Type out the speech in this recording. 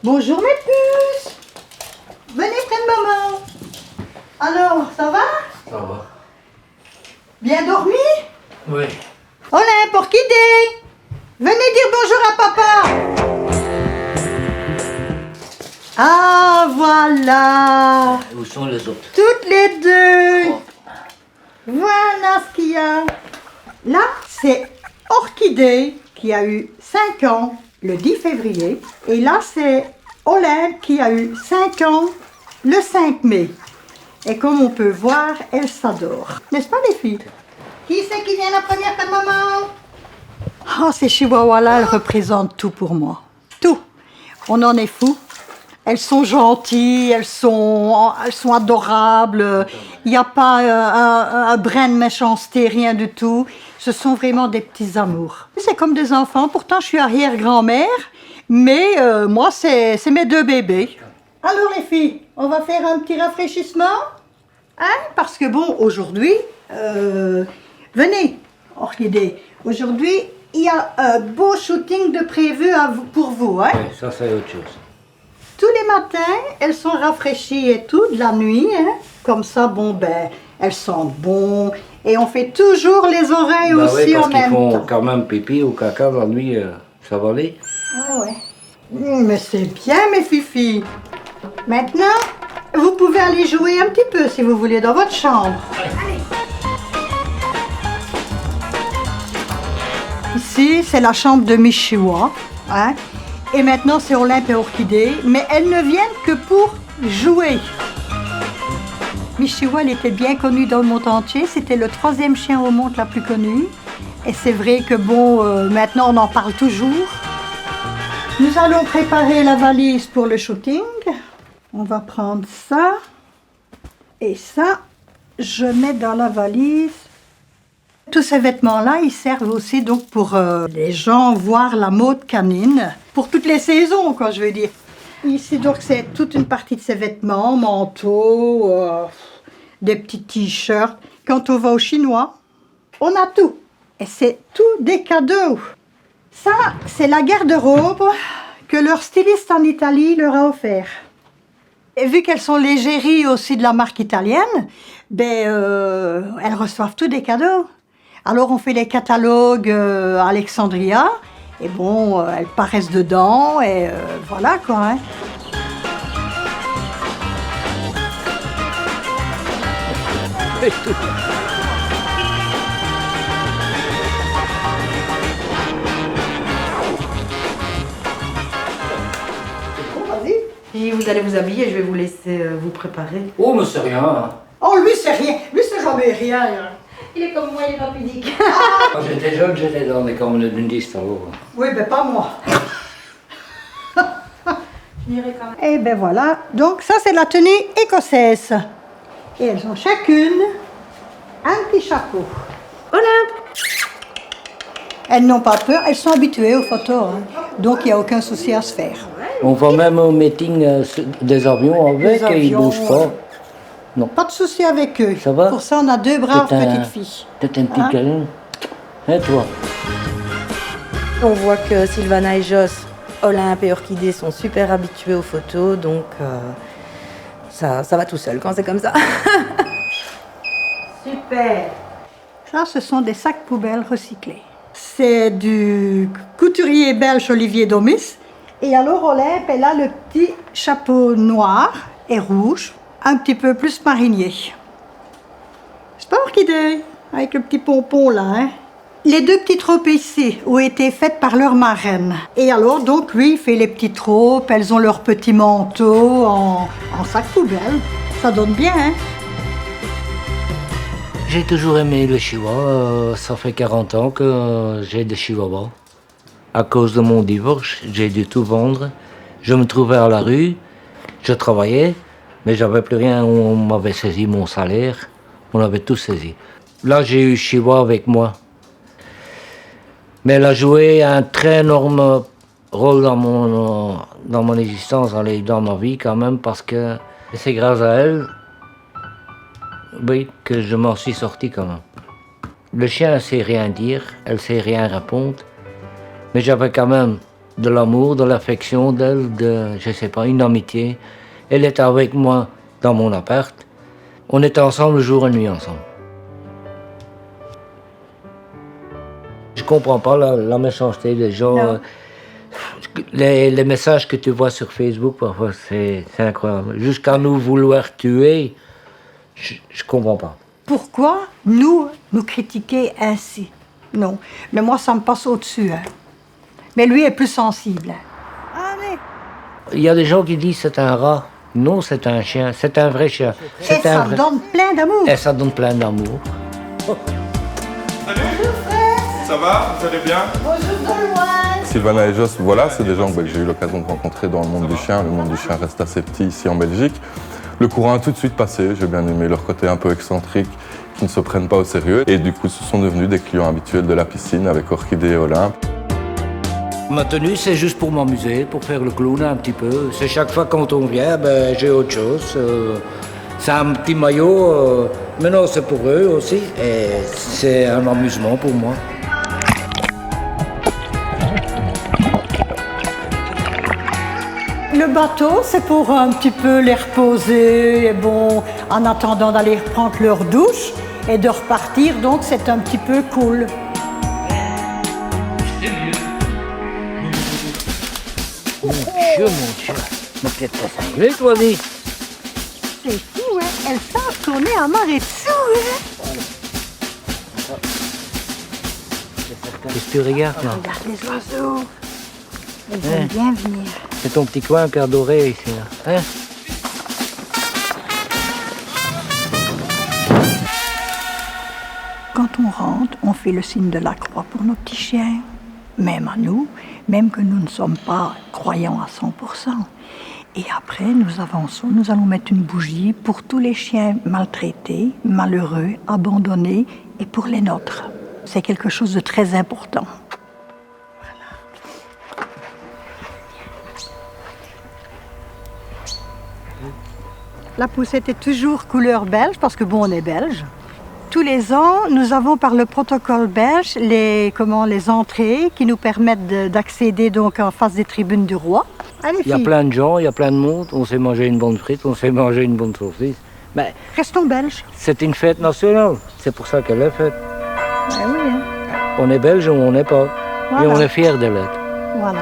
Bonjour mes puces. Venez près de maman. Alors, ça va? Ça va. Bien dormi? Oui. Olympe, Orchidée, venez dire bonjour à papa. Ah, voilà. Où sont les autres? Toutes les deux. Oh. Voilà ce qu'il y a. Là, c'est Orchidée qui a eu 5 ans le 10 février. Et là, c'est Olympe qui a eu 5 ans le 5 mai. Et comme on peut voir, elles s'adorent. N'est-ce pas les filles? Qui c'est qui vient la première de maman? Oh, ces chihuahuas-là, elles représentent tout pour moi. Tout. On en est fou. Elles sont gentilles, elles sont adorables. Il n'y a pas un brin de méchanceté, rien du tout. Ce sont vraiment des petits amours. C'est comme des enfants. Pourtant, je suis arrière-grand-mère. Mais moi, c'est mes 2 bébés. Alors les filles, on va faire un petit rafraîchissement. Hein? Parce que bon, aujourd'hui, venez, Orchidée. Aujourd'hui, il y a un beau shooting de prévu pour vous. Hein? Oui, ça c'est autre chose. Tous les matins, elles sont rafraîchies et tout, de la nuit. Hein? Comme ça, bon, ben, elles sentent bon. Et on fait toujours les oreilles Bah aussi oui, parce en qu'ils même font temps. quand même pipi ou caca la nuit, ça va aller. Ouais. Mais c'est bien, mes fifis. Maintenant, vous pouvez aller jouer un petit peu, si vous voulez, dans votre chambre. Ici, c'est la chambre de Michiwa. Hein? Et maintenant, c'est Olympe et Orchidée. Mais elles ne viennent que pour jouer. Michiwa, elle était bien connue dans le monde entier. C'était le 3e chien au monde la plus connue. Et c'est vrai que bon, maintenant, on en parle toujours. Nous allons préparer la valise pour le shooting. On va prendre ça. Et ça, je mets dans la valise. Tous ces vêtements-là, ils servent aussi donc pour les gens voir la mode canine. Pour toutes les saisons, quoi, je veux dire. Ici, donc, c'est toute une partie de ces vêtements, manteaux, des petits t-shirts. Quand on va au Chinois, on a tout. Et c'est tout des cadeaux. Ça, c'est la garde-robe que leur styliste en Italie leur a offert. Et vu qu'elles sont l'égérie aussi de la marque italienne, ben, elles reçoivent tous des cadeaux. Alors on fait les catalogues Alexandria, et bon, elles paraissent dedans, et voilà quoi. Hein. Si vous allez vous habiller, je vais vous laisser vous préparer. Oh, mais c'est rien. Hein. Oh, lui c'est rien, lui c'est jamais rien. Hein. Il est comme moi, il est rapidique. Quand j'étais jeune, j'étais dans les communes d'une alors. Oui, ben pas moi. J'irai quand même. Et ben voilà, donc ça c'est la tenue écossaise. Et elles ont chacune un petit chapeau. Olympe! Elles n'ont pas peur, elles sont habituées aux photos, hein. Donc il n'y a aucun souci à se faire. On va même au meeting des avions avec et ils ne bougent pas. Pas de souci avec eux. Ça va? Pour ça, on a 2 braves T'es un- petites filles. T'es un petit Hein? câlin. Et toi? On voit que Sylvana et Joss, Olympe et Orchidée sont super habitués aux photos, donc ça va tout seul quand c'est comme ça. Super. Ça, ce sont des sacs poubelles recyclés. C'est du couturier belge Olivier Domis. Et alors, Olympe, elle a le petit chapeau noir et rouge, un petit peu plus marinier. C'est pas Orchidée, avec le petit pompon là, hein? Les 2 petites tropes ici ont été faites par leur marraine. Et alors, donc, lui, il fait les petites tropes, elles ont leur petit manteau en sac poubelle. Ça donne bien, hein? J'ai toujours aimé le chihuahua. Ça fait 40 ans que j'ai des chihuahuas. À cause de mon divorce, j'ai dû tout vendre. Je me trouvais à la rue, je travaillais, mais j'avais plus rien. On m'avait saisi mon salaire, on avait tout saisi. Là, j'ai eu Chihuahua avec moi. Mais elle a joué un très énorme rôle dans mon existence, dans ma vie quand même, parce que c'est grâce à elle, oui, que je m'en suis sorti quand même. Le chien, elle sait rien dire, elle sait rien répondre, mais j'avais quand même de l'amour, de l'affection d'elle, je sais pas, une amitié. Elle était avec moi dans mon appart. On était ensemble jour et nuit ensemble. Je comprends pas la méchanceté des gens. Les messages que tu vois sur Facebook, parfois, c'est incroyable. Jusqu'à nous vouloir tuer, je comprends pas. Pourquoi nous critiquer ainsi? Non. Mais moi, ça me passe au-dessus. Hein. Mais lui est plus sensible. Allez. Il y a des gens qui disent c'est un rat. Non, c'est un chien. C'est un vrai chien. Et ça donne plein d'amour. Et ça donne plein d'amour. Salut. Ça va? Vous allez bien? Bonjour Gauloise. Sylvana et Jos, voilà, c'est des gens que j'ai eu l'occasion de rencontrer dans le monde du chien. Le monde du chien reste assez petit ici en Belgique. Le courant a tout de suite passé. J'ai bien aimé leur côté un peu excentrique, qui ne se prennent pas au sérieux. Et du coup, ce sont devenus des clients habituels de la piscine avec Orchidée et Olympe. Ma tenue, c'est juste pour m'amuser, pour faire le clown un petit peu. C'est chaque fois quand on vient, j'ai autre chose. C'est un petit maillot, mais non, c'est pour eux aussi. Et c'est un amusement pour moi. Le bateau, c'est pour un petit peu les reposer, et bon, en attendant d'aller reprendre leur douche et de repartir, donc c'est un petit peu cool. Mon Dieu, mais peut-être pas cinglé, toi, dis. C'est fou, hein? Elles savent qu'on est en marée dessous, hein? Qu'est-ce que tu regardes, là? Regarde les oiseaux. Ils aiment bien venir. C'est ton petit coin cœur doré ici, là. Hein? Quand on rentre, on fait le signe de la croix pour nos petits chiens. Même à nous, même que nous ne sommes pas croyants à 100%. Et après, nous avançons, nous allons mettre une bougie pour tous les chiens maltraités, malheureux, abandonnés et pour les nôtres. C'est quelque chose de très important. La poussette est toujours couleur belge parce que bon, on est belge. Tous les ans, nous avons par le protocole belge les entrées qui nous permettent d'accéder donc en face des tribunes du roi. Allez, Il y a plein de gens, il y a plein de monde. On sait manger une bonne frite, on sait manger une bonne saucisse. Mais restons belges. c'est une fête nationale. C'est pour ça qu'elle est faite. Ah oui, hein. On est belge ou on n'est pas. Voilà. Et on est fiers de l'être. Voilà.